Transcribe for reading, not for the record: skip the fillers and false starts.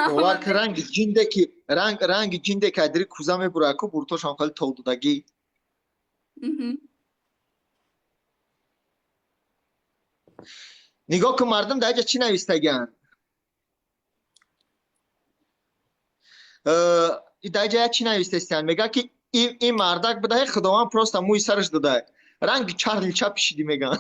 باور که رنگ جنده که دری کوزم براکو برتوش آنکال تودودگی نگاه که مردم در چی نویستگن در چی نویستگن میگه که این مردک بده خداوند پروستا موی سرش داده رنگ چارلی چپشیدی میگن